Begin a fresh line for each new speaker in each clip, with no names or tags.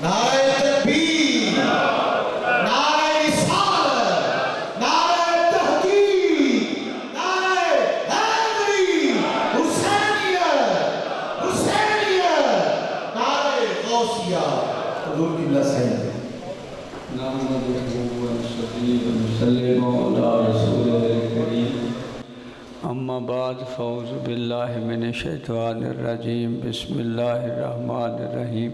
نعرہ تکبیر، نعرہ رسالت، نعرہ تحقیق، نعرہ حیدری، حسینیت، حسینیت، نعرہ غوثیہ۔ حضور کی نصیحت ہے۔
اما بعد فاعوذ باللہ من الشیطان الرجیم بسم اللہ الرحمن الرحیم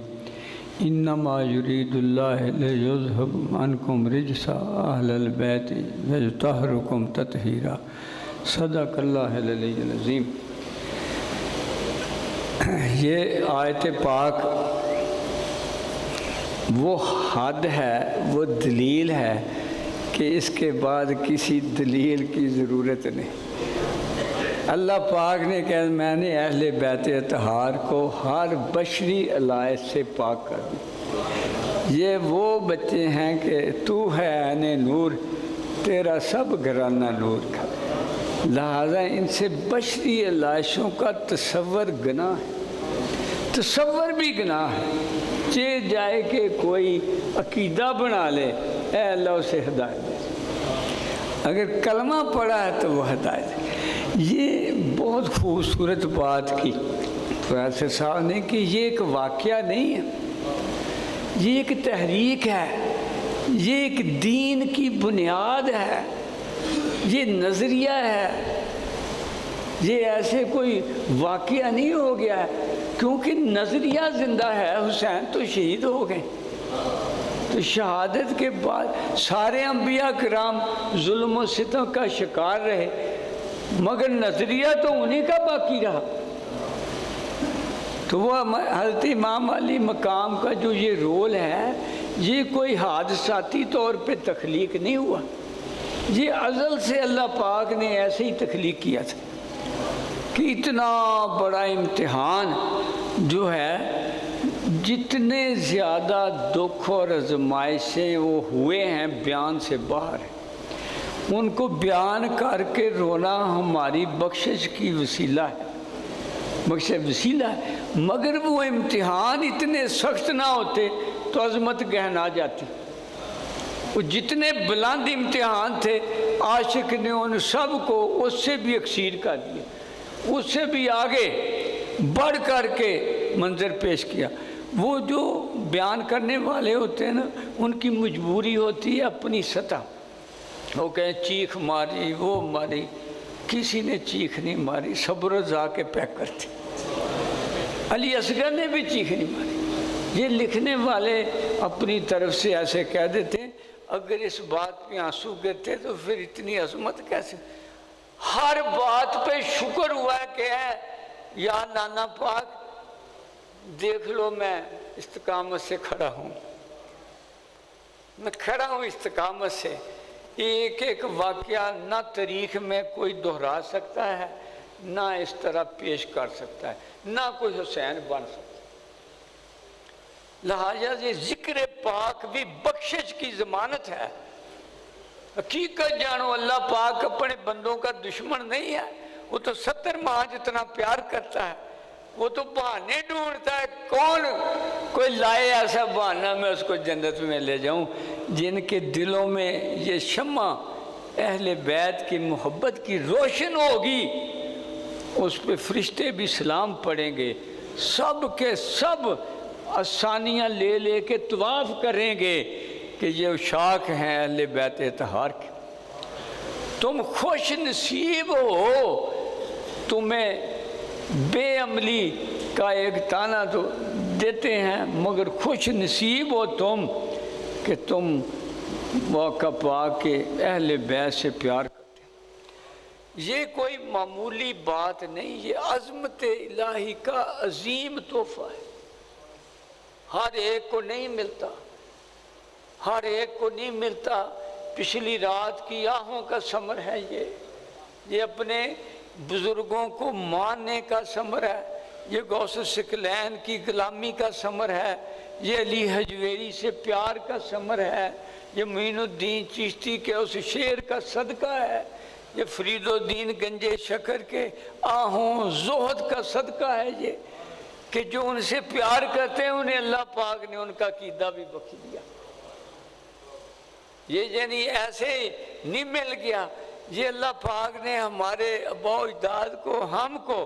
انما یرید اللہ لیذہب عنکم رجس اہل البیت ویطہرکم تطہیرا۔ صدق اللہ العلی العظیم۔ یہ آیت پاک وہ حد ہے، وہ دلیل ہے کہ اس کے بعد کسی دلیل کی ضرورت نہیں۔ اللہ پاک نے کہا میں نے اہل بیت اطہار کو ہر بشری علائق سے پاک کر دی۔ یہ وہ بچے ہیں کہ تو ہے عین نور، تیرا سب گھرانہ نور کا، لہٰذا ان سے بشری علائشوں کا تصور گناہ ہے، تصور بھی گناہ ہے۔ چہ جائے کہ کوئی عقیدہ بنا لے، اے اللہ اسے ہدایت دے، اگر کلمہ پڑھا ہے تو وہ ہدایت دے۔ یہ بہت خوبصورت بات کی پروفیسر صاحب نے کہ یہ ایک واقعہ نہیں ہے، یہ ایک تحریک ہے، یہ ایک دین کی بنیاد ہے، یہ نظریہ ہے، یہ ایسے کوئی واقعہ نہیں ہو گیا ہے، کیونکہ نظریہ زندہ ہے۔ حسین تو شہید ہو گئے، تو شہادت کے بعد سارے انبیاء کرام ظلم و ستم کا شکار رہے، مگر نظریہ تو انہی کا باقی رہا۔ تو وہ حضرت امام علی مقام کا جو یہ رول ہے، یہ کوئی حادثاتی طور پہ تخلیق نہیں ہوا، یہ ازل سے اللہ پاک نے ایسے ہی تخلیق کیا تھا کہ اتنا بڑا امتحان جو ہے، جتنے زیادہ دکھ اور آزمائشیں وہ ہوئے ہیں بیان سے باہر ہیں، ان کو بیان کر کے رونا ہماری بخشش کی وسیلہ ہے، بخشش وسیلہ ہے۔ مگر وہ امتحان اتنے سخت نہ ہوتے تو عظمت گہنا جاتی۔ وہ جتنے بلند امتحان تھے، عاشق نے ان سب کو اس سے بھی اکسیر کر دیا، اس سے بھی آگے بڑھ کر کے منظر پیش کیا۔ وہ جو بیان کرنے والے ہوتے ہیں نا، ان کی مجبوری ہوتی ہے اپنی سطح، وہ کہیں چیخ ماری، وہ ماری، کسی نے چیخ نہیں ماری، صبر و ذا کے پیک کرتے۔ علی اصغر نے بھی چیخ نہیں ماری۔ یہ لکھنے والے اپنی طرف سے ایسے کہہ دیتے ہیں، اگر اس بات پہ آنسو گرتے تو پھر اتنی عظمت کیسے؟ ہر بات پہ شکر ہوا ہے کہ ہے یا نانا پاک دیکھ لو میں استقامت سے کھڑا ہوں، میں کھڑا ہوں استقامت سے۔ ایک ایک واقعہ نہ تاریخ میں کوئی دہرا سکتا ہے، نہ اس طرح پیش کر سکتا ہے، نہ کوئی حسین بن سکتا ہے۔ لہٰذا یہ ذکر پاک بھی بخشش کی ضمانت ہے۔ حقیقت جانو، اللہ پاک اپنے بندوں کا دشمن نہیں ہے، وہ تو 70 ماہ جتنا پیار کرتا ہے، وہ تو بہانے ڈھونڈتا ہے، کون کوئی لائے ایسا بہانہ میں اس کو جنت میں لے جاؤں۔ جن کے دلوں میں یہ شمع اہل بیت کی محبت کی روشن ہوگی، اس پہ فرشتے بھی سلام پڑھیں گے، سب کے سب آسانیاں لے لے کے طواف کریں گے کہ یہ عشاق ہیں اہل بیت اطہار کے۔ تم خوش نصیب ہو، تمہیں بے عملی کا ایک تانا تو دیتے ہیں، مگر خوش نصیب ہو تم کہ تم موقع پا کے اہل بیت سے پیار کرتے ہیں۔ یہ کوئی معمولی بات نہیں، یہ عظمت الہی کا عظیم تحفہ ہے۔ ہر ایک کو نہیں ملتا، ہر ایک کو نہیں ملتا۔ پچھلی رات کی آہوں کا ثمر ہے یہ اپنے بزرگوں کو ماننے کا ثمر ہے، یہ غوث الثقلین کی غلامی کا ثمر ہے، یہ علی حجویری سے پیار کا ثمر ہے، یہ معین الدین چشتی کے اس شعر کا صدقہ ہے، یہ فرید الدین گنج شکر کے آہوں زہد کا صدقہ ہے۔ کہ جو ان سے پیار کرتے ہیں انہیں اللہ پاک نے ان کا عقیدہ بھی بخش دیا. یہ یعنی ایسے نہیں مل گیا، یہ اللہ پاک نے ہمارے آباء و اجداد کو، ہم کو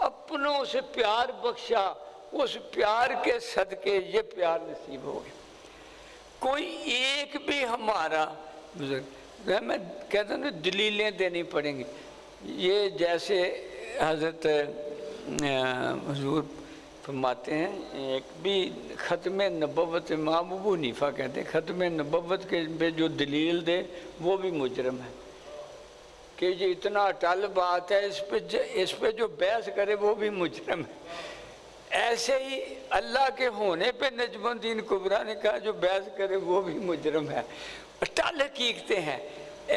اپنوں سے پیار بخشا، اس پیار کے صدقے یہ پیار نصیب ہو گیا. کوئی ایک بھی ہمارا بزرگ، میں کہتا ہوں دلیلیں دینی پڑیں گی. یہ جیسے حضرت حضور فرماتے ہیں، ایک بھی ختم نبوت، امام ابو حنیفہ کہتے ہیں ختم نبوت کے پہ جو دلیل دے وہ بھی مجرم ہے، کہ یہ اتنا اٹل بات ہے، اس پہ جو بحث کرے وہ بھی مجرم ہے. ایسے ہی اللہ کے ہونے پہ نجم الدین کبریٰ نے کہا جو بحث کرے وہ بھی مجرم ہے. اٹل حقیقتیں ہیں.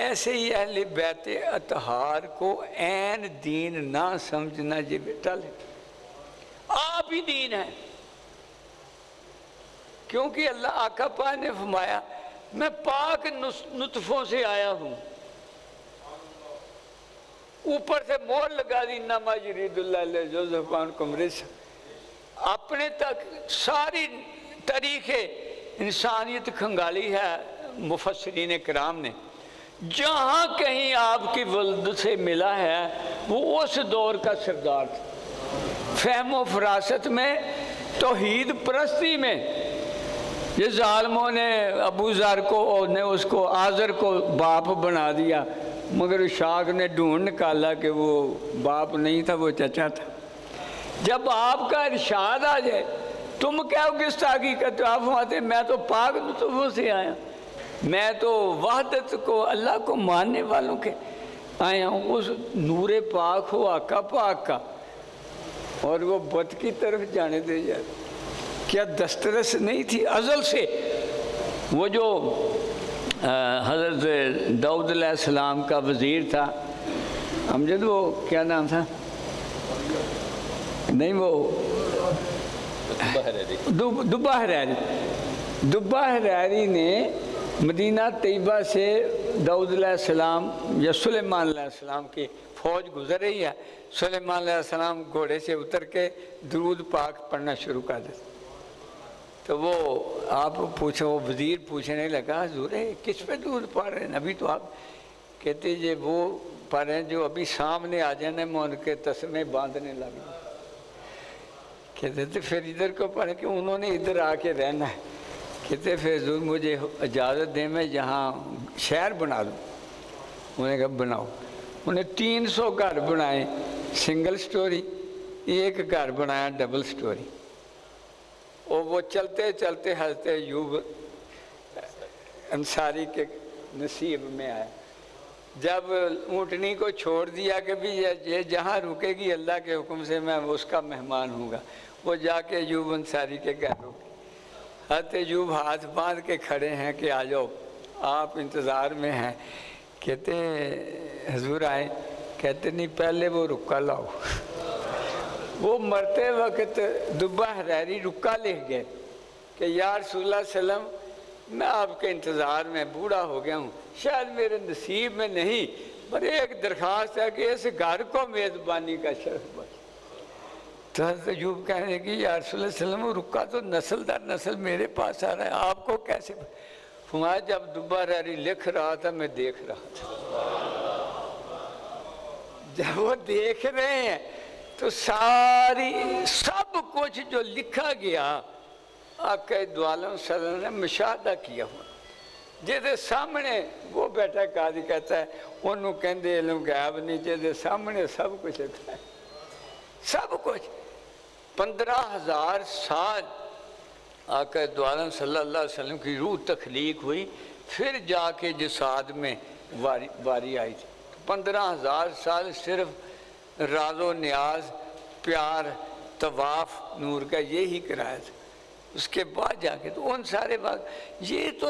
ایسے ہی اہل بیت اطہار کو عین دین نہ سمجھنا یہ اٹل ہے، آپ ہی دین ہے. کیونکہ اللہ آقا پاک نے فرمایا میں پاک نطفوں سے آیا ہوں، اوپر سے مور لگا دی انما یرید اللہ لیذھب عنکم الرجس. اپنے تک ساری تاریخ انسانیت کھنگالی ہے مفسرین کرام نے. جہاں کہیں آپ کی ولد سے ملا ہے وہ اس دور کا سردار تھا. فہم و فراست میں، توحید پرستی میں. یہ ظالموں نے ابو ذر کو نے اس کو آزر کو باپ بنا دیا، مگر شاک نے ڈھونڈ نکالا کہ وہ باپ نہیں تھا، وہ چچا تھا. جب آپ کا ارشاد آ جائے تم کیا گستاخی کرتے ہو؟ آپ فرماتے ہیں میں تو پاک نطفوں سے آیا، میں تو وحدت کو، اللہ کو ماننے والوں کے آیا ہوں. اس نور پاک ہو آقا پاک کا، اور وہ بت کی طرف جانے دے جائے. کیا دسترس نہیں تھی ازل سے؟ وہ جو حضرت داؤد علیہ السلام کا وزیر تھا امجد، وہ کیا نام تھا؟ نہیں، وہ دبہ حریری نے مدینہ طیبہ سے داؤد علیہ السلام یا سلیمان علیہ السلام کی فوج گزر رہی ہے. سلیمان علیہ السلام گھوڑے سے اتر کے درود پاک پڑھنا شروع کر دیتے. تو وہ آپ پوچھو، وہ وزیر پوچھنے لگا حضور کس پہ درود پڑھ رہے ہیں؟ ابھی تو آپ کہتے یہ وہ پڑھ رہے ہیں جو ابھی سامنے آ جانے میں ان کے تسمے باندھنے لگے. کہتے تھے پھر ادھر کو پڑھیں کہ انہوں نے ادھر آ کے رہنا ہے. کہتے پھر حضور مجھے اجازت دیں میں یہاں شہر بنا دوں. انہوں نے کہا بناؤ. انہیں 300 گھر بنائے سنگل سٹوری، ایک گھر بنایا ڈبل سٹوری. اور وہ چلتے چلتے حضرت ایوب انصاری کے نصیب میں آئے. جب اونٹنی کو چھوڑ دیا کہ بھی یہ جہاں رکے گی اللہ کے حکم سے میں اس کا مہمان ہوں گا، وہ جا کے ایوب انصاری کے گھر رکے. حضرت ایوب ہاتھ باندھ کے کھڑے ہیں کہ آ جاؤ، آپ انتظار میں ہیں. کہتے حضور آئے. کہتے نہیں پہلے وہ رکا لاؤ. وہ مرتے وقت دبہ حریری رکا لکھ گئے کہ یا رسول اللہ صلی اللہ علیہ وسلم میں آپ کے انتظار میں بوڑھا ہو گیا ہوں، شاید میرے نصیب میں نہیں، پر ایک درخواست ہے کہ اس گھر کو میزبانی کا شرف بخش. تو حضرت ایوب کہنے لگے یا رسول اللہ صلی اللہ علیہ وسلم رکا تو نسل در نسل میرے پاس آ رہا ہے، آپ کو کیسے؟ فرمایا جب دبہ حریری لکھ رہا تھا میں دیکھ رہا تھا. جب وہ دیکھ رہے ہیں تو سب کچھ جو لکھا گیا آقا دو عالم صلی اللہ علیہ وسلم نے مشاہدہ کیا ہوا. جیسے سامنے وہ بیٹا قاضی کہتا ہے انہوں کہندے علم غیب نہیں، جیسے سامنے سب کچھ ہوتا ہے. سب کچھ 15,000 سال آقا دو عالم صلی اللہ علیہ وسلم کی روح تخلیق ہوئی، پھر جا کے جساد میں واری آئی تھی. 15,000 سال صرف راز و نیاز، پیار، طواف نور کا یہی کرایا تھا. اس کے بعد جا کے تو ان سارے بات یہ تو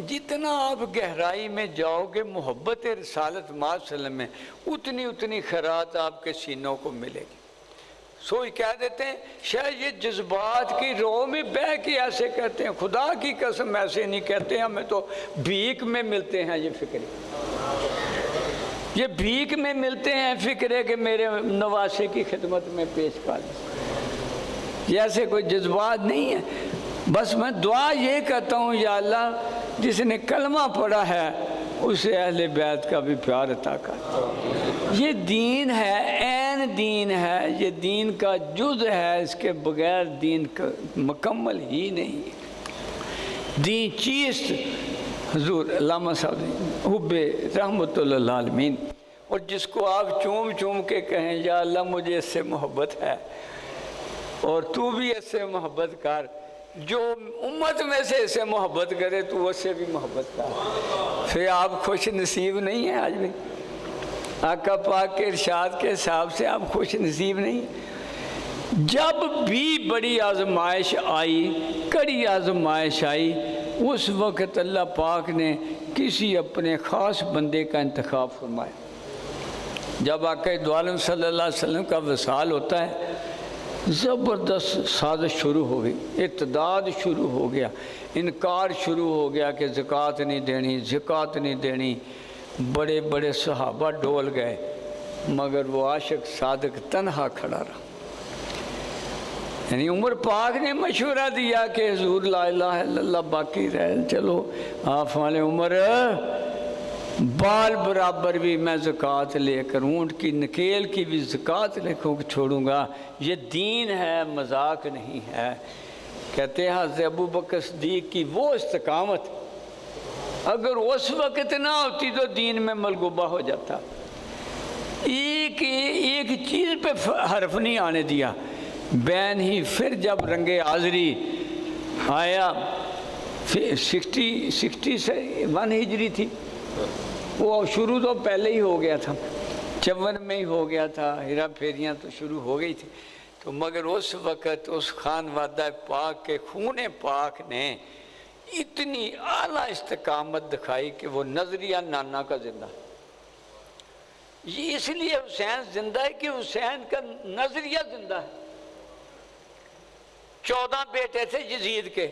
جتنا آپ گہرائی میں جاؤ گے محبت رسالت ماہ صلی اللہ علیہ وسلم میں اتنی خیرات آپ کے سینوں کو ملے گی. سوئی کہہ دیتے ہیں شاید یہ جذبات کی رو میں بہ کے ایسے کہتے ہیں، خدا کی قسم ایسے نہیں کہتے ہیں، ہمیں تو بھیک میں ملتے ہیں یہ فکرے، یہ بھیک میں ملتے ہیں فکرے کہ میرے نواسے کی خدمت میں پیش کر دیں. جیسے کوئی جذبات نہیں ہے، بس میں دعا یہ کرتا ہوں یا اللہ جس نے کلمہ پڑھا ہے اسے اہل بیت کا بھی پیار عطا کر۔ یہ دین ہے، عین دین ہے، یہ دین کا جز ہے، اس کے بغیر دین کا مکمل ہی نہیں۔ دین چیست حضور علامہ صاحب حب رحمت اللہ العالمین، اور جس کو آپ چوم چوم کے کہیں یا اللہ مجھے اس سے محبت ہے اور تو بھی اس سے محبت کر، جو امت میں سے اسے محبت کرے تو اس سے بھی محبت کر، پھر آپ خوش نصیب نہیں ہیں؟ آج بھی آقا پاک کے ارشاد کے حساب سے آپ خوش نصیب نہیں ہیں؟ جب بھی بڑی آزمائش آئی، کڑی آزمائش آئی، اس وقت اللہ پاک نے کسی اپنے خاص بندے کا انتخاب فرمایا۔ جب آقا دو عالم صلی اللہ علیہ وسلم کا وصال ہوتا ہے، زبردست سازش شروع ہو گئی، ارتداد شروع ہو گیا، انکار شروع ہو گیا کہ زکوٰۃ نہیں دینی، زکوٰۃ نہیں دینی۔ بڑے بڑے صحابہ ڈول گئے، مگر وہ عاشق صادق تنہا کھڑا رہا۔ یعنی عمر پاک نے مشورہ دیا کہ حضور لا الہ الا اللہ باقی رہ، چلو آپ والے عمر بال برابر بھی میں زکوٰۃ لے کر اونٹ کی نکیل کی بھی زکوٰۃ لے کر چھوڑوں گا، یہ دین ہے، مذاق نہیں ہے۔ کہتے ہیں حضرت ابو بکر صدیق کی وہ استقامت اگر اس وقت نہ ہوتی تو دین میں ملغوبہ ہو جاتا۔ ایک چیز پہ حرف نہیں آنے دیا، بین ہی۔ پھر جب رنگ حاضری آیا، 61 ہجری تھی، وہ شروع تو پہلے ہی ہو گیا تھا، 54 میں ہی ہو گیا تھا، ہیرا پھیریاں تو شروع ہو گئی تھی، تو مگر اس وقت اس خانوادہ پاک کے خون پاک نے اتنی اعلیٰ استقامت دکھائی کہ وہ نظریہ نانا کا زندہ۔ یہ اس لیے حسین زندہ ہے کہ حسین کا نظریہ زندہ ہے۔ 14 بیٹے تھے یزید کے،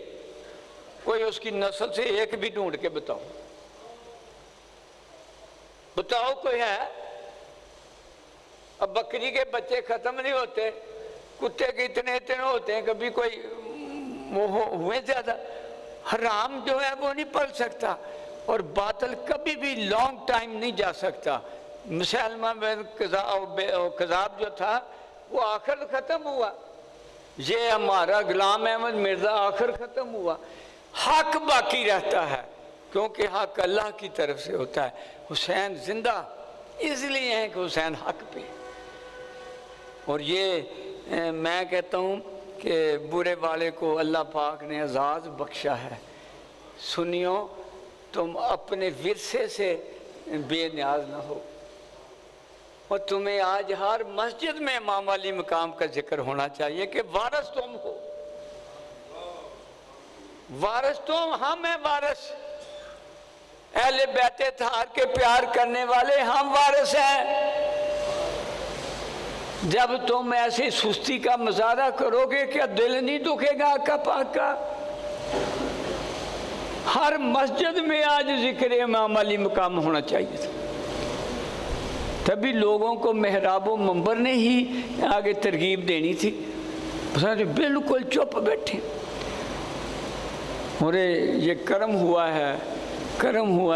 کوئی اس کی نسل سے ایک بھی ڈھونڈ کے بتاؤ کوئی ہے؟ اب بکری کے بچے ختم نہیں ہوتے، کتے کے اتنے ہوتے ہیں، کبھی کوئی وہ ہوئے زیادہ۔ حرام جو ہے وہ نہیں پل سکتا، اور باطل کبھی بھی لانگ ٹائم نہیں جا سکتا۔ مسلمہ بن کذاب جو تھا وہ آخر ختم ہوا، یہ ہمارا غلام احمد مرزا آخر ختم ہوا، حق باقی رہتا ہے کیونکہ حق اللہ کی طرف سے ہوتا ہے۔ حسین زندہ اس لیے ہیں کہ حسین حق پہ، اور یہ میں کہتا ہوں کہ برے والے کو اللہ پاک نے اعزاز بخشا ہے۔ سنیو، تم اپنے ورثے سے بے نیاز نہ ہو، اور تمہیں آج ہر مسجد میں امام علی مقام کا ذکر ہونا چاہیے کہ وارث تم ہو، وارث تم، ہم ہیں وارث، اہل بیت اطہار کے پیار کرنے والے ہم وارث ہیں۔ جب تم ایسی سستی کا مظاہرہ کرو گے کیا دل نہیں دکھے گا آقا پاک کا؟ ہر مسجد میں آج ذکر امام علی مقام ہونا چاہیے تھا، تبھی لوگوں کو محراب و منبر نے ہی آگے ترغیب دینی تھی، بالکل چپ بیٹھے۔ اور یہ کرم ہوا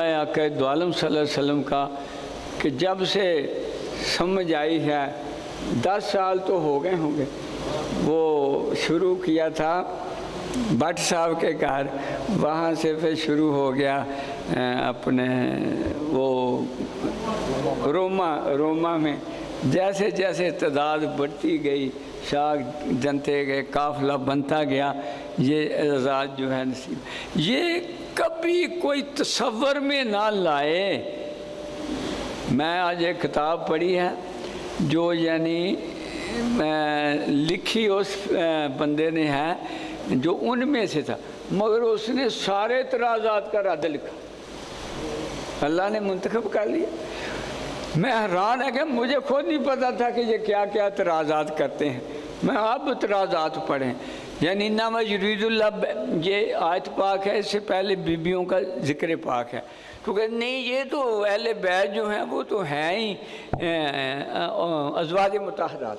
ہے آقا دو عالم صلی اللہ علیہ وسلم کا کہ جب سے سمجھ آئی ہے، 10 سال تو ہو گئے ہوں گے، وہ شروع کیا تھا بٹ صاحب کے گھر، وہاں سے پھر شروع ہو گیا اپنے وہ روما میں، جیسے جیسے تعداد بڑھتی گئی، شاخ جنتے گئے، قافلہ بنتا گیا، یہ اعزاز جو ہے نصیب۔ یہ کبھی کوئی تصور میں نہ لائے۔ میں آج ایک کتاب پڑھی ہے جو یعنی لکھی اس بندے نے ہے جو ان میں سے تھا، مگر اس نے سارے اعتراضات کا رد لکھا، اللہ نے منتخب کر لیا۔ میں حیران ہے کہ مجھے خود نہیں پتا تھا کہ یہ کیا کیا اعتراضات کرتے ہیں، میں اب اعتراضات پڑھیں۔ یعنی انما یرید اللہ، یہ آیت پاک ہے، اس سے پہلے بیویوں کا ذکر پاک ہے، تو کہ نہیں یہ تو اہل بیت جو ہیں وہ تو ہیں ہی ازواج مطہرات،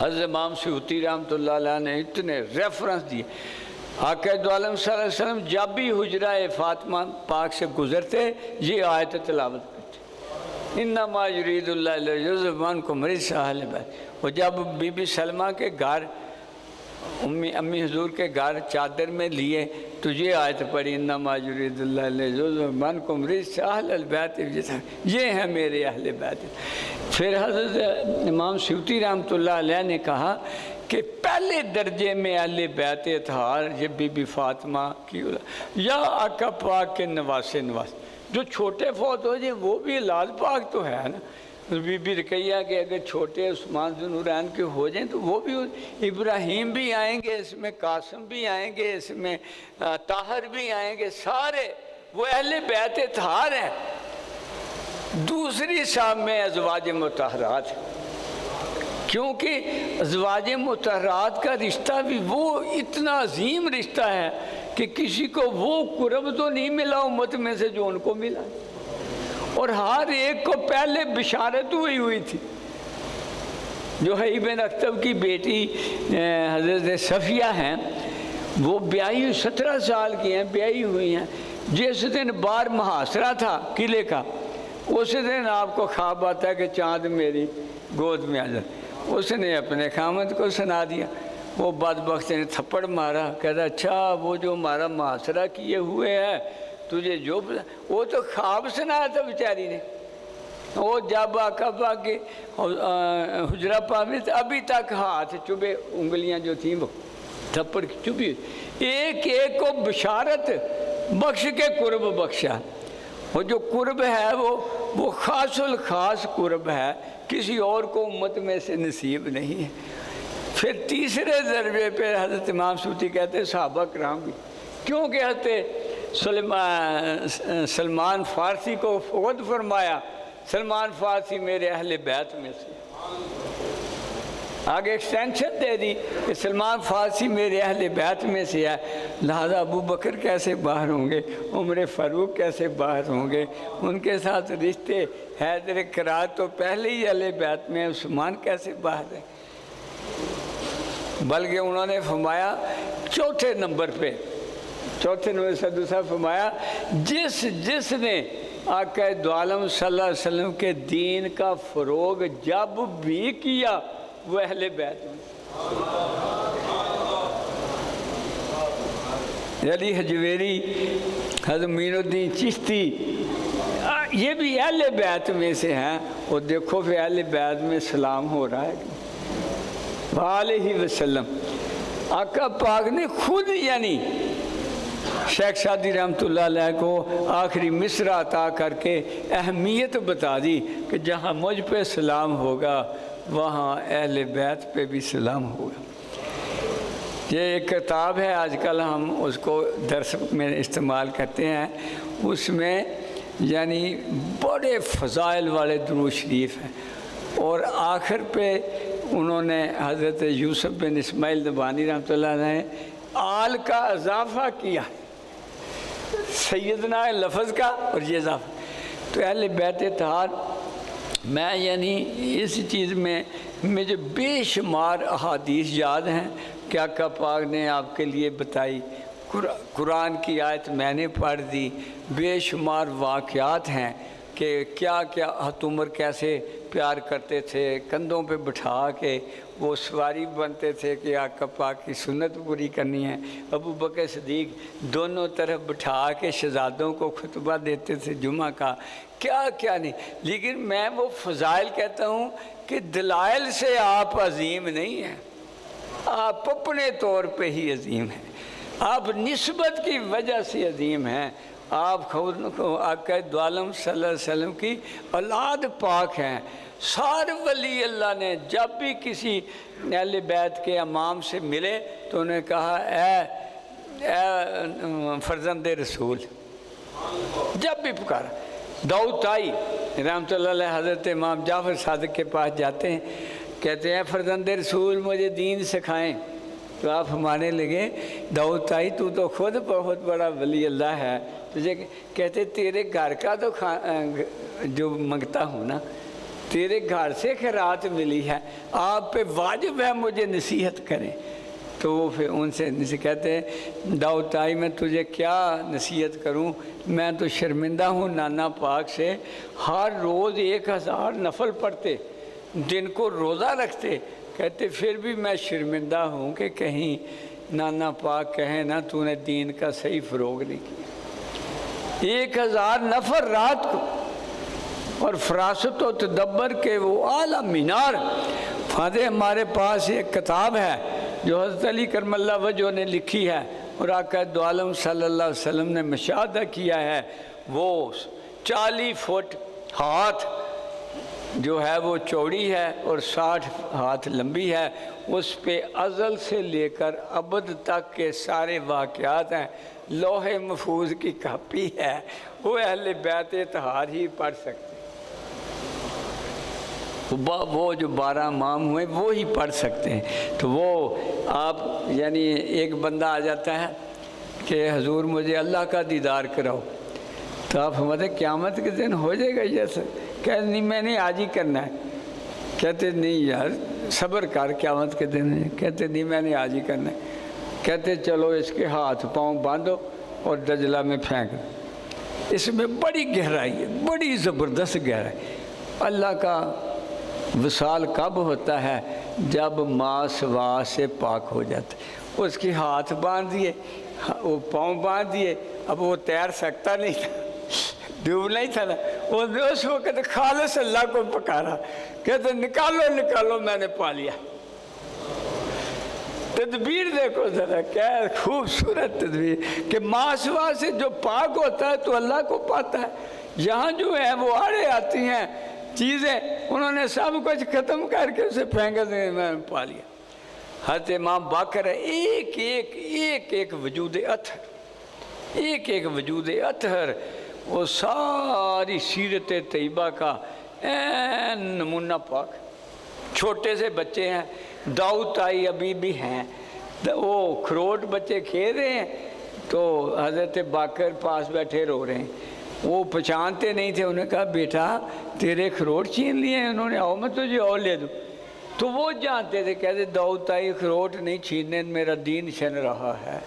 حضرت امام سیوطی رحمۃ اللہ علیہ نے اتنے ریفرنس دیے. آقا دو عالم صلی اللہ علیہ وسلم جب بھی حجرہ فاطمہ پاک سے گزرتے یہ آیت تلاوت کرتے, انما یرید اللہ لیذہب عنکم رجس اہل بیت. اور جب بی بی سلمہ کے گھر امی حضور کے گھر چادر میں لیے تو یہ آیت پڑھی, انما یرید اللہ لیذہب عنکم رجس اہل البیت, یہ ہیں میرے اہل بیت. پھر حضرت امام سیوطی رحمۃ اللہ علیہ نے کہا کہ پہلے درجے میں اہل بیت اطہار یہ بی بی فاطمہ کی یا آقا پاک کے نواسے جو چھوٹے فوت ہو جائیں وہ بھی اولاد پاک تو ہے نا. بی بی رقیہ کے اگر چھوٹے عثمان ذو النورین کے ہو جائیں تو وہ بھی, ابراہیم بھی آئیں گے اس میں, قاسم بھی آئیں گے اس میں, طاہر بھی آئیں گے, سارے وہ اہل بیت اطہار ہیں. دوسری صاحب میں ازواج مطہرات, کیونکہ ازواج مطہرات کا رشتہ بھی وہ اتنا عظیم رشتہ ہے کہ کسی کو وہ قرب تو نہیں ملا امت میں سے جو ان کو ملا, اور ہر ایک کو پہلے بشارت ہوئی تھی. جو حی بن اختب کی بیٹی حضرت صفیہ ہیں وہ بیاہی 17 سال کی ہیں, بیاہی ہوئی ہیں. جس دن بار محاصرہ تھا قلعے کا اس دن آپ کو خواب آتا ہے کہ چاند میری گود میں آ جائے. اس نے اپنے خامد کو سنا دیا, وہ بدبخت نے تھپڑ مارا, کہتا اچھا وہ جو ہمارا محاصرہ کیے ہوئے ہے تجھے جو, وہ تو خواب سنایا تھا بیچاری نے. وہ جب آقا پاک کے حجرہ پاک میں ابھی تک ہاتھ چبھے, انگلیاں جو تھیں وہ تھپڑ کی چبھی, ایک ایک کو بشارت بخش کے قرب بخشا. وہ جو قرب ہے وہ خاص الخاص قرب ہے, کسی اور کو امت میں سے نصیب نہیں ہے. پھر تیسرے درجے پہ حضرت امام سیوطی کہتے ہیں صحابہ کرام بھی, کیونکہ حضرت سلمان فارسی کو خود فرمایا سلمان فارسی میرے اہل بیت میں سے, آگے ایکسٹینشن دے دی کہ سلمان فارسی میرے اہل بیت میں سے ہے, لہذا ابو بکر کیسے باہر ہوں گے, عمر فاروق کیسے باہر ہوں گے, ان کے ساتھ رشتے حیدر کرار تو پہلے ہی اہل بیت میں, عثمان کیسے باہر ہیں. بلکہ انہوں نے فرمایا چوتھے نمبر سے دوسرا فرمایا جس نے آقا دو عالم صلی اللہ علیہ وسلم کے دین کا فروغ جب بھی کیا وہ اہل بیت میں. علی حجویری, حضرت معین الدین چشتی, یہ بھی اہل بیت میں سے ہیں. اور دیکھو پھر اہل بیت میں سلام ہو رہا ہے علیہ وسلم. آقا پاک نے خود یعنی شیخ سعدی رحمۃ اللہ علیہ کو آخری مصرع عطا کر کے اہمیت بتا دی کہ جہاں مجھ پہ سلام ہوگا وہاں اہل بیت پہ بھی سلام ہوگا. یہ ایک کتاب ہے, آج کل ہم اس کو درس میں استعمال کرتے ہیں, اس میں یعنی بڑے فضائل والے درود شریف ہیں, اور آخر پہ انہوں نے حضرت یوسف بن اسماعیل دبانی رحمۃ اللہ علیہ نے آل کا اضافہ کیا, سیدنا لفظ کا اور یہ اضافہ. تو اہل بیت اطہار میں یعنی اس چیز میں مجھے بے شمار احادیث یاد ہیں کہ آقا پاک نے آپ کے لیے بتائی, قرآن کی آیت میں نے پڑھ دی, بے شمار واقعات ہیں کہ کیا کیا حضرت عمر کیسے پیار کرتے تھے, کندھوں پہ بٹھا کے وہ سواری بنتے تھے کہ آقا پاک کی سنت پوری کرنی ہے. ابو بکر صدیق دونوں طرف بٹھا کے شہزادوں کو خطبہ دیتے تھے جمعہ کا, کیا نہیں. لیکن میں وہ فضائل کہتا ہوں کہ دلائل سے آپ عظیم نہیں ہیں, آپ اپنے طور پہ ہی عظیم ہیں, آپ نسبت کی وجہ سے عظیم ہیں. آپ خود آقا دو عالم صلی اللہ علیہ وسلم کی اولاد پاک ہیں. سارے ولی اللہ نے جب بھی کسی اہل بیت کے امام سے ملے تو انہوں نے کہا اے فرزند رسول, جب بھی پکارا. داؤد طائی رحمۃ اللہ علیہ حضرت امام جعفر صادق کے پاس جاتے ہیں, کہتے ہیں فرزند رسول مجھے دین سکھائیں. تو آپ ہمارے لگے داؤد طائی تو خود بہت بڑا ولی اللہ ہے, تجھے کہتے تیرے گھر کا تو جو منگتا ہوں نا, تیرے گھر سے خیرات ملی ہے، آپ پہ واجب ہے مجھے نصیحت کریں۔ تو وہ پھر ان سے کہتے ہیں داؤد تائی میں تجھے کیا نصیحت کروں، میں تو شرمندہ ہوں نانا پاک سے، ہر روز 1000 نفل پڑھتے، دن کو روزہ رکھتے، کہتے پھر بھی میں شرمندہ ہوں کہ کہیں نانا پاک کہیں نا تو نے دین کا صحیح فروغ نہیں کیا۔ 1000 نفل رات کو، اور فراست و تدبر کے وہ اعلیٰ مینار۔ فاتح ہمارے پاس ایک کتاب ہے جو حضرت علی کرم اللہ وجہ نے لکھی ہے اور آقا دو عالم صلی اللہ علیہ وسلم نے مشاہدہ کیا ہے، وہ 40 فٹ ہاتھ جو ہے وہ چوڑی ہے اور 60 ہاتھ لمبی ہے، اس پہ ازل سے لے کر ابد تک کے سارے واقعات ہیں، لوح محفوظ کی کاپی ہے، وہ اہل بیت اطہار ہی پڑھ سکتے، وہ جو 12 امام ہوئے وہ ہی پڑھ سکتے ہیں۔ تو وہ آپ یعنی ایک بندہ آ جاتا ہے کہ حضور مجھے اللہ کا دیدار کراؤ، تو آپ ہمارے قیامت کے دن ہو جائے گا جیسے، کہتے نہیں میں نے آج ہی کرنا ہے، کہتے نہیں یار صبر کر قیامت کے دن ہے، کہتے نہیں میں نے آج ہی کرنا ہے، کہتے چلو اس کے ہاتھ پاؤں باندھو اور دجلہ میں پھینک دو۔ اس میں بڑی گہرائی ہے، بڑی زبردست گہرائی۔ اللہ کا وصال کب ہوتا ہے؟ جب ماں سوا سے پاک ہو جاتا ہے۔ اس کے ہاتھ باندھ دیے، وہ پاؤں باندھ دیے، اب وہ تیر سکتا نہیں تھا، ڈوب نہیں تھا نا، وہ اس وقت خالص اللہ کو پکارا، کہتے نکالو نکالو میں نے پا لیا۔ تدبیر دیکھو ذرا، کیا خوبصورت تدبیر کہ ماں سوا سے جو پاک ہوتا ہے تو اللہ کو پاتا ہے۔ یہاں جو ہے وہ آڑے آتی ہیں چیزیں، انہوں نے سب کچھ ختم کر کے اسے پھینکا دے، میں نے پا لیا۔ حضرت امام باقر ہے، ایک وجود اطہر، ایک وجود اطہر، وہ ساری سیرت طیبہ کا این نمونہ پاک۔ چھوٹے سے بچے ہیں، داؤد تائی ابھی بھی ہیں، وہ کھروٹ بچے کھیل رہے ہیں تو حضرت باقر پاس بیٹھے رو رہے ہیں، وہ پہچانتے نہیں تھے، انہوں نے کہا بیٹا تیرے کھروٹ چھین لیے ہیں، انہوں نے آؤ میں تجھے اور لے دوں، تو وہ جانتے تھے، کہتے داؤد تائی کھروٹ نہیں چھیننے میرا دین چھن رہا ہے،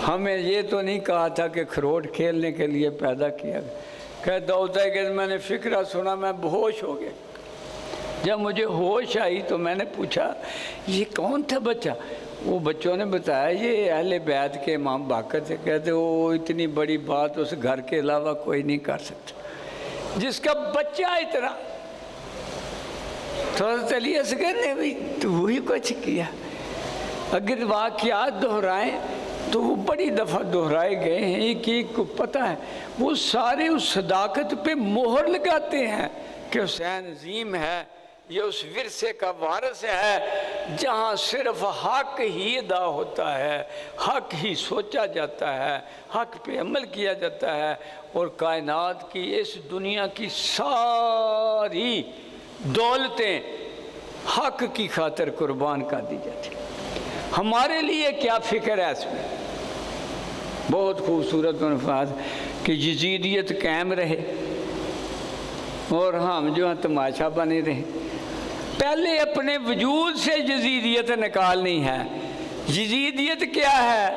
ہمیں یہ تو نہیں کہا تھا کہ کھروٹ کھیلنے کے لیے پیدا کیا گیا۔ کہ داؤد تائی کہ میں نے فکرہ سنا، میں بہوش ہو گیا، جب مجھے ہوش آئی تو میں نے پوچھا یہ کون تھا بچہ؟ وہ بچوں نے بتایا یہ اہل بیت کے امام باقر تھے۔ کہتے وہ اتنی بڑی بات اس گھر کے علاوہ کوئی نہیں کر سکتا، جس کا بچہ اتنا۔ تو حضرت علی اصغر نے بھی تو وہی کچھ کیا۔ اگر واقعات دہرائیں تو وہ بڑی دفعہ دہرائے گئے ہیں، ایک کو پتہ ہے، وہ سارے اس صداقت پہ مہر لگاتے ہیں کہ حسین عظیم ہے، یہ اس ورثے کا وارث ہے جہاں صرف حق ہی ادا ہوتا ہے، حق ہی سوچا جاتا ہے، حق پہ عمل کیا جاتا ہے، اور کائنات کی اس دنیا کی ساری دولتیں حق کی خاطر قربان کر دی جاتی۔ ہمارے لیے کیا فکر ہے اس میں؟ بہت خوبصورت الفاظ کہ یزیدیت قائم رہے اور ہم جو ہیں تماشا بنے رہے۔ پہلے اپنے وجود سے یزیدیت نکالنی ہے۔ یزیدیت کیا ہے؟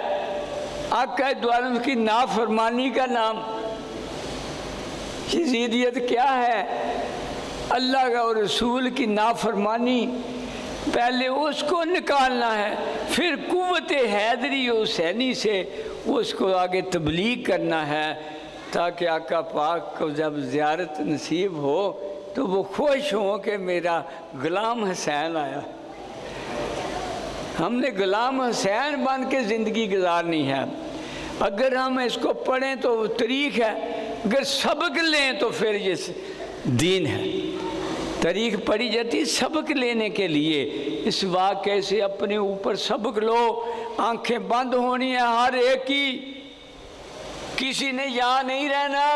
آقا دو عالم کی نافرمانی کا نام۔ یزیدیت کیا ہے؟ اللہ کا اور رسول کی نافرمانی، پہلے اس کو نکالنا ہے، پھر قوت حیدری و حسینی سے اس کو آگے تبلیغ کرنا ہے، تاکہ آقا پاک کو جب زیارت نصیب ہو تو وہ خوش ہوں کہ میرا غلام حسین آیا۔ ہم نے غلام حسین بن کے زندگی گزارنی ہے۔ اگر ہم اس کو پڑھیں تو وہ طریق ہے، اگر سبق لیں تو پھر یہ دین ہے۔ طریق پڑھی جاتی سبق لینے کے لیے، اس واقعے سے اپنے اوپر سبق لو، آنکھیں بند ہونی ہیں ہر ایک کی، کسی نے یہاں نہیں رہنا،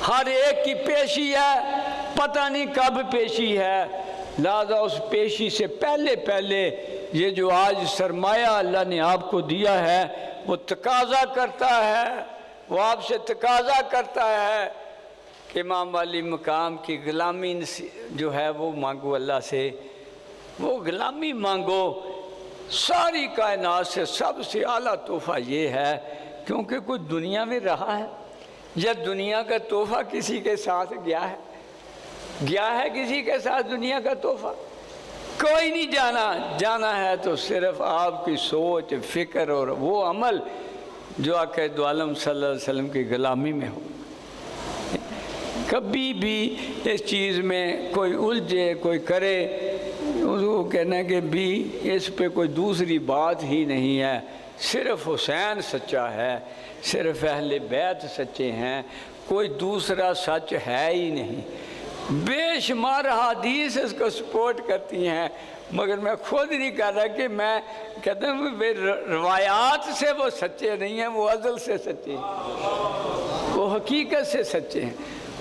ہر ایک کی پیشی ہے، پتہ نہیں کب پیشی ہے، لہذا اس پیشی سے پہلے یہ جو آج سرمایہ اللہ نے آپ کو دیا ہے وہ تقاضا کرتا ہے، وہ آپ سے تقاضا کرتا ہے امام علی مقام کی غلامی جو ہے وہ مانگو اللہ سے، وہ غلامی مانگو۔ ساری کائنات سے سب سے اعلیٰ تحفہ یہ ہے، کیونکہ کوئی دنیا میں رہا ہے یا دنیا کا تحفہ کسی کے ساتھ گیا ہے کسی کے ساتھ دنیا کا تحفہ؟ کوئی نہیں جانا ہے تو صرف آپ کی سوچ، فکر اور وہ عمل جو آقا دو عالم صلی اللہ علیہ وسلم کی غلامی میں ہو۔ کبھی بھی اس چیز میں کوئی الجھے، کوئی کرے، وہ کہنا کہ بھی اس پہ کوئی دوسری بات ہی نہیں ہے، صرف حسین سچا ہے، صرف اہل بیت سچے ہیں، کوئی دوسرا سچ ہے ہی نہیں۔ بے شمار حدیث اس کو سپورٹ کرتی ہیں، مگر میں خود نہیں کہہ رہا کہ میں کہتا ہوں روایات سے وہ سچے نہیں ہیں، وہ ازل سے سچے ہیں، وہ حقیقت سے سچے ہیں۔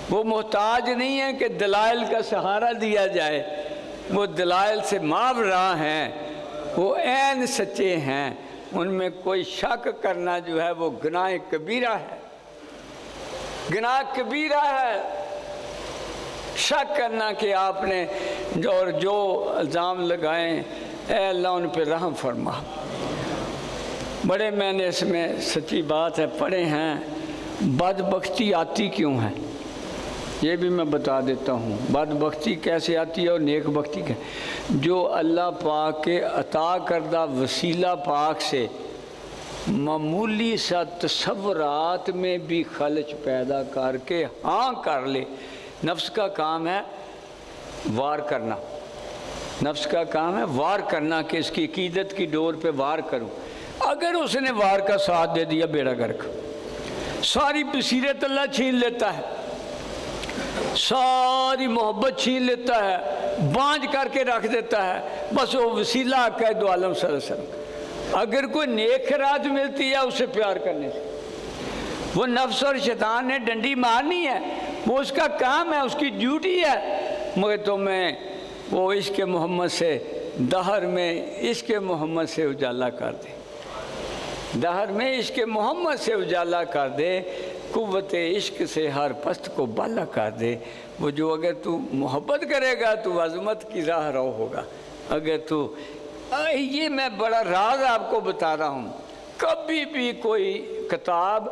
وہ محتاج نہیں ہیں کہ دلائل کا سہارا دیا جائے، وہ دلائل سے ماورا ہیں، وہ عین سچے ہیں۔ ان میں کوئی شک کرنا جو ہے وہ گناہ کبیرہ ہے، گناہ کبیرہ ہے شک کرنا کہ آپ نے جو الزام لگائیں، اے اللہ ان پہ رحم فرما۔ بڑے میں نے اس میں سچی بات ہے پڑھے ہیں، بدبختی آتی کیوں ہے یہ بھی میں بتا دیتا ہوں۔ بدبختی کیسے آتی ہے اور نیک بختی کیسے؟ جو اللہ پاک کے عطا کردہ وسیلہ پاک سے معمولی سا تصورات میں بھی خلچ پیدا کر کے ہاں کر لے۔ نفس کا کام ہے وار کرنا، نفس کا کام ہے وار کرنا کہ اس کی عقیدت کی ڈور پہ وار کروں۔ اگر اس نے وار کا ساتھ دے دیا بیڑا گرک، ساری بصیرت اللہ چھین لیتا ہے، ساری محبت چھین لیتا ہے، بانجھ کر کے رکھ دیتا ہے، بس وہ وسیلہ آقا دو عالم صلی اللہ علیہ وسلم۔ اگر کوئی نیک خیرات ملتی ہے اسے پیار کرنے سے، وہ نفس اور شیطان نے ڈنڈی مارنی ہے، وہ اس کا کام ہے، اس کی ڈیوٹی ہے، مگر تمہیں وہ عشق محمد سے دہر میں عشق محمد سے اجالا کر دے، دہر میں عشق محمد سے اجالا کر دے، قوت عشق سے ہر پست کو بالا کر دے۔ وہ جو اگر تو محبت کرے گا تو عظمت کی راہ رو ہوگا۔ اگر تو یہ میں بڑا راز آپ کو بتا رہا ہوں، کبھی بھی کوئی کتاب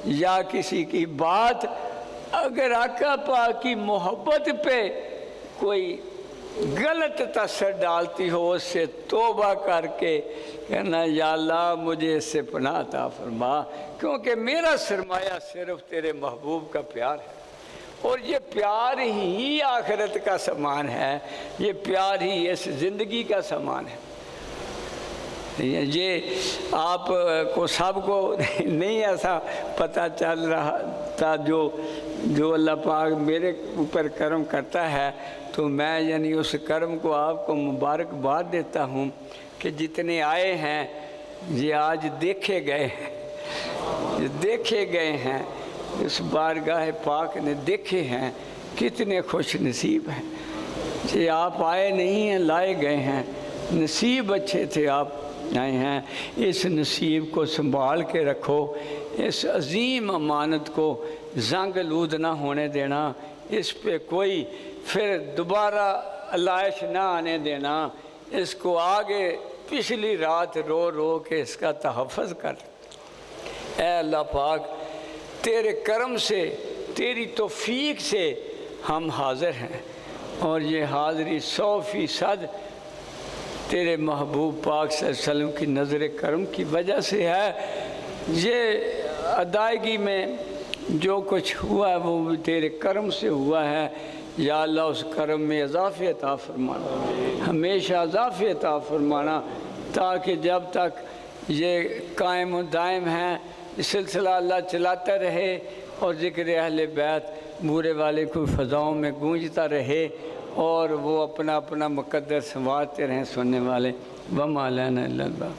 یا کسی کی بات اگر آقا پاک کی محبت پہ کوئی غلط تاثر ڈالتی ہو، اس سے توبہ کر کے کہنا یا اللہ مجھے اس سے پناہ عطا فرما، کیونکہ میرا سرمایہ صرف تیرے محبوب کا پیار ہے، اور یہ پیار ہی آخرت کا سامان ہے، یہ پیار ہی اس زندگی کا سامان ہے۔ یہ آپ کو سب کو نہیں ایسا پتہ چل رہا تھا، جو اللہ پاک میرے اوپر کرم کرتا ہے تو میں یعنی اس کرم کو آپ کو مبارکباد دیتا ہوں کہ جتنے آئے ہیں یہ آج دیکھے گئے ہیں، اس بارگاہ پاک نے دیکھے ہیں، کتنے خوش نصیب ہیں۔ یہ آپ آئے نہیں ہیں، لائے گئے ہیں، نصیب اچھے تھے آپ آئے ہیں۔ اس نصیب کو سنبھال کے رکھو، اس عظیم امانت کو زنگ آلود نہ ہونے دینا، اس پہ کوئی پھر دوبارہ علائش نہ آنے دینا، اس کو آگے پچھلی رات رو رو کے اس کا تحفظ کر۔ اے اللہ پاک تیرے کرم سے، تیری توفیق سے ہم حاضر ہیں، اور یہ حاضری 100% تیرے محبوب پاک صلی اللہ علیہ وسلم کی نظر کرم کی وجہ سے ہے۔ یہ ادائیگی میں جو کچھ ہوا ہے وہ بھی تیرے کرم سے ہوا ہے۔ یا اللہ اس کرم میں اضافہ عطا فرمانا، ہمیشہ اضافہ عطا فرمانا، تاکہ جب تک یہ قائم و دائم ہے سلسلہ اللہ چلاتا رہے، اور ذکر اہل بیت بورے والے کو فضاؤں میں گونجتا رہے، اور وہ اپنا اپنا مقدر سنوارتے رہیں سننے والے۔ وما علینا الا البلاغ۔